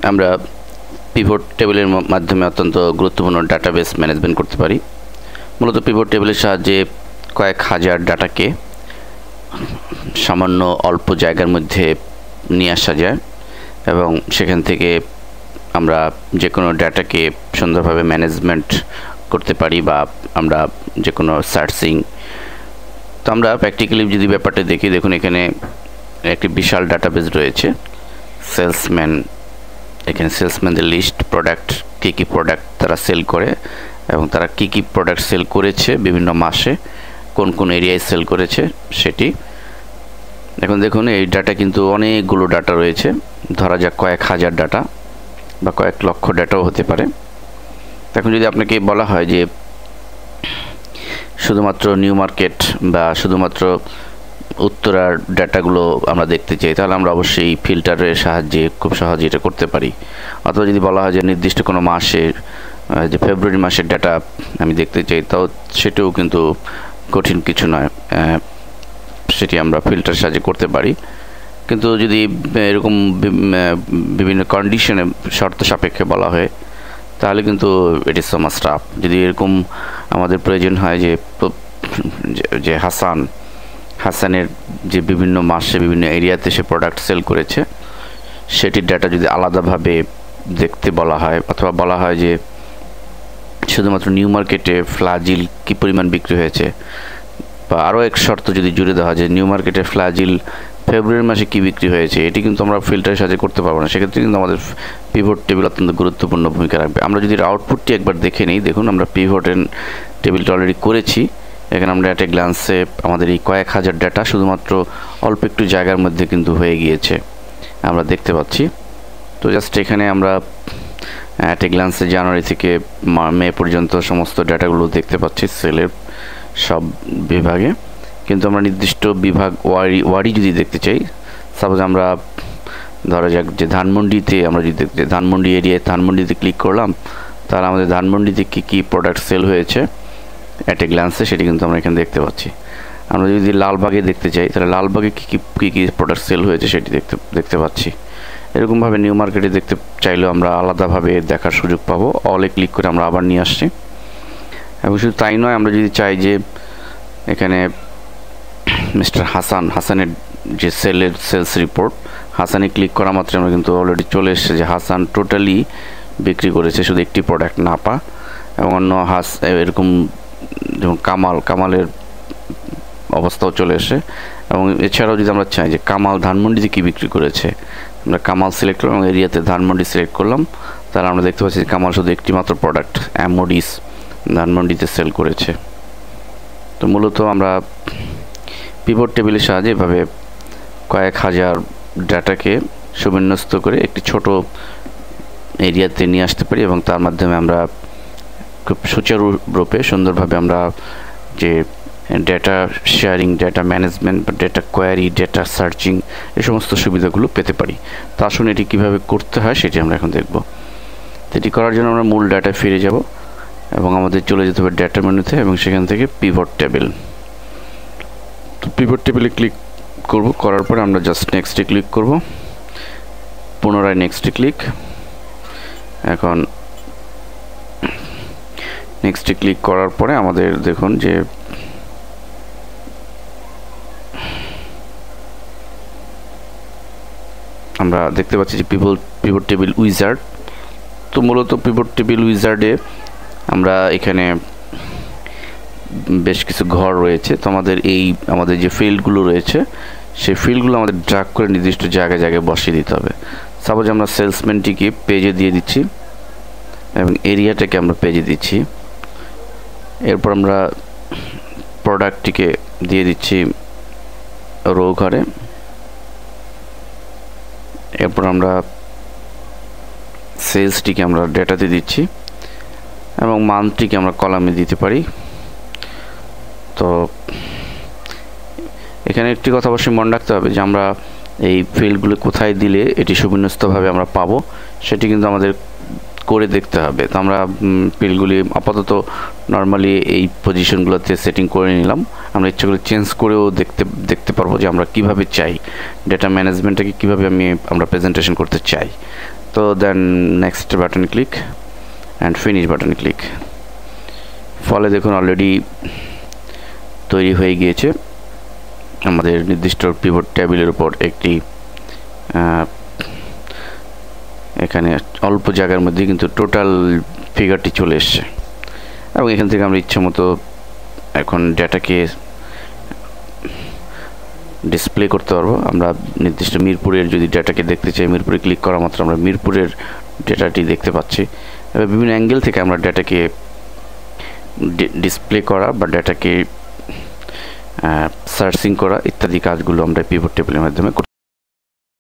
আমরা পিভট টেবিলের মাধ্যমে অত্যন্ত গুরুত্বপূর্ণ ডাটাবেস ম্যানেজমেন্ট করতে পারি। মূলত পিভট টেবিলের সাহায্যে কয়েক হাজার ডাটাকে সামান্য অল্প জায়গার মধ্যে নিয়ে আসা যায় এবং সেখান থেকে আমরা যে কোনো ডাটাকে সুন্দরভাবে ম্যানেজমেন্ট করতে পারি বা আমরা যে কোনো সার্চিং। তো আমরা প্র্যাকটিক্যালি যদি ব্যাপারটা দেখি, দেখুন এখানে একটি বিশাল ডাটাবেস রয়েছে। সেলসম্যান, এখানে সেলসম্যানদের লিস্ট, প্রোডাক্ট, কী প্রোডাক্ট তারা সেল করে এবং তারা কী প্রোডাক্ট সেল করেছে বিভিন্ন মাসে, কোন কোন এরিয়ায় সেল করেছে সেটি। এখন দেখুন এই ডাটা কিন্তু অনেকগুলো ডাটা রয়েছে, ধরা যাক কয়েক হাজার ডাটা বা কয়েক লক্ষ ডাটাও হতে পারে। এখন যদি আপনাকে বলা হয় যে শুধুমাত্র নিউ মার্কেট বা শুধুমাত্র উত্তরার ডাটাগুলো আমরা দেখতে চাই, তাহলে আমরা অবশ্যই ফিল্টারের সাহায্যে খুব সহজে এটা করতে পারি। অথবা যদি বলা হয় যে নির্দিষ্ট কোনো মাসের, যে ফেব্রুয়ারি মাসের ডাটা আমি দেখতে চাই, তাও সেটাও কিন্তু কঠিন কিছু নয়, সেটি আমরা ফিল্টারের সাহায্যে করতে পারি। কিন্তু যদি এরকম বিভিন্ন কন্ডিশনে শর্ত সাপেক্ষে বলা হয়, তাহলে কিন্তু it is so much tough. যদি এরকম আমাদের প্রয়োজন হয় যে হাসানের যে বিভিন্ন মাসে বিভিন্ন এরিয়াতে সে প্রোডাক্ট সেল করেছে, সেটির ডাটা যদি আলাদাভাবে দেখতে বলা হয়, অথবা বলা হয় যে শুধুমাত্র নিউ মার্কেটে ফ্লাজিল কী পরিমাণ বিক্রি হয়েছে, বা আরও এক শর্ত যদি জুড়ে দেওয়া হয় যে নিউ মার্কেটে ফ্লাজিল ফেব্রুয়ারি মাসে কী বিক্রি হয়েছে, এটি কিন্তু আমরা ফিল্টারের সাহায্যে করতে পারবো না। সেক্ষেত্রে কিন্তু আমাদের পিভট টেবিল অত্যন্ত গুরুত্বপূর্ণ ভূমিকা রাখবে। আমরা যদি আউটপুটটি একবার দেখে নিই, দেখুন আমরা পিভট টেবিলটা অলরেডি করেছি। এখানে আমরা একটা গ্ল্যান্সে আমাদের এই কয়েক হাজার ডাটা শুধুমাত্র অল্প একটু জায়গার মধ্যে কিন্তু হয়ে গিয়েছে, আমরা দেখতে পাচ্ছি। তো জাস্ট এখানে আমরা একটা গ্ল্যান্সে জানুয়ারি থেকে মে পর্যন্ত সমস্ত ডাটাগুলো দেখতে পাচ্ছি সেলের সব বিভাগে। কিন্তু আমরা নির্দিষ্ট বিভাগ ওয়ারি যদি দেখতে চাই, সাপোজ আমরা ধরা যাক যে ধানমন্ডিতে আমরা যদি দেখতে চাই, ধানমন্ডি এরিয়ায় ধানমন্ডিতে ক্লিক করলাম, তাহলে আমাদের ধানমন্ডিতে কী প্রোডাক্ট সেল হয়েছে একটা গ্ল্যান্সে সেটি কিন্তু আমরা এখানে দেখতে পাচ্ছি। আমরা যদি লালবাগে দেখতে চাই, তাহলে লালবাগে কী প্রোডাক্ট সেল হয়েছে সেটি দেখতে পাচ্ছি। এরকমভাবে নিউ মার্কেটে দেখতে চাইলেও আমরা আলাদাভাবে দেখার সুযোগ পাবো। অলে ক্লিক করে আমরা আবার নিয়ে আসছি। এবং শুধু তাই নয়, আমরা যদি চাই যে এখানে মিস্টার হাসানের যে সেলস রিপোর্ট, হাসানে ক্লিক করা মাত্র আমরা কিন্তু অলরেডি চলে এসেছে যে হাসান টোটালি বিক্রি করেছে, শুধু একটি প্রোডাক্ট না পা। এবং অন্য এরকম যেমন কামালের অবস্থাও চলে এসে। এবং এছাড়াও যদি আমরা চাই যে কামাল ধানমন্ডিতে কী বিক্রি করেছে, আমরা কামাল সিলেক্ট করলাম এবং এরিয়াতে ধানমন্ডি সিলেক্ট করলাম, তাহলে আমরা দেখতে পাচ্ছি যে কামাল শুধু একটি মাত্র প্রোডাক্ট অ্যামোডিস ধানমন্ডিতে সেল করেছে। তো মূলত আমরা পিভট টেবিলের সাহায্যে এভাবে কয়েক হাজার ডাটাকে সুবিন্যস্ত করে একটি ছোট এরিয়াতে নিয়ে আসতে পারি এবং তার মাধ্যমে আমরা খুব সুচারুরূপে সুন্দরভাবে আমরা যে ডেটা শেয়ারিং, ডেটা ম্যানেজমেন্ট বা ডেটা কোয়ারি, ডেটা সার্চিং এই সমস্ত সুবিধাগুলো পেতে পারি। তো আসুন এটি কীভাবে করতে হয় সেটি আমরা এখন দেখব। এটি করার জন্য আমরা মূল ডাটায় ফিরে যাব এবং আমাদের চলে যেতে হবে ডেটা মেনুতে এবং সেখান থেকে পিভট টেবিল। তো পিভট টেবিলে ক্লিক করব, করার পরে আমরা জাস্ট নেক্সটে ক্লিক করব, পুনরায় নেক্সটে ক্লিক। এখন নেক্সটে ক্লিক করার পরে আমাদের দেখুন যে আমরা দেখতে পাচ্ছি যে পিভট টেবিল উইজার্ড। তো মূলত পিভট টেবিল উইজার্ডে আমরা এখানে বেশ কিছু ঘর রয়েছে। তো আমাদের যে ফিল্ডগুলো রয়েছে, সেই ফিল্ডগুলো আমাদের ড্র্যাগ করে নির্দিষ্ট জায়গায় বসিয়ে দিতে হবে। সাপোজ আমরা সেলসম্যানটিকে পেজে দিয়ে দিচ্ছি এবং এরিয়াটাকে আমরা পেজে দিচ্ছি। এরপর আমরা প্রোডাক্টটিকে দিয়ে দিচ্ছি রো ঘরে। এরপর আমরা সেলসটিকে আমরা ডেটাতে দিচ্ছি এবং মান্থটিকে আমরা কলামে দিতে পারি। তো এখানে একটি কথা অবশ্যই মনে রাখতে হবে যে আমরা এই ফিল্ডগুলো কোথায় দিলে এটি সুবিন্যস্তভাবে আমরা পাবো সেটি কিন্তু আমাদের করে দেখতে হবে। তো আমরা ফিল্ডগুলি আপাতত নর্মালি এই পজিশনগুলোতে সেটিং করে নিলাম। আমরা ইচ্ছা করে চেঞ্জ করেও দেখতে পারবো যে আমরা কিভাবে চাই ডেটা ম্যানেজমেন্টটাকে কীভাবে আমরা প্রেজেন্টেশন করতে চাই। তো তো then next button click and finish button click. ফলে দেখুন অলরেডি তৈরি হয়ে গিয়েছে আমাদের নির্দিষ্ট পিভট টেবিলের উপর একটি এখানে অল্প জায়গার মধ্যে কিন্তু টোটাল ফিগারটি চলে এসছে এবং এখান থেকে আমরা ইচ্ছে মতো এখন ডেটাকে ডিসপ্লে করতে পারবো। আমরা নির্দিষ্ট মিরপুরের যদি ডেটাকে দেখতে চাই, মিরপুরে ক্লিক করা মাত্র আমরা মিরপুরের ডেটাটি দেখতে পাচ্ছি। এবার বিভিন্ন অ্যাঙ্গেল থেকে আমরা ডেটাকে ডিসপ্লে করা বা ডেটাকে সার্চিং করা ইত্যাদি কাজগুলো আমরা পিভট টেবিলের মাধ্যমে করতে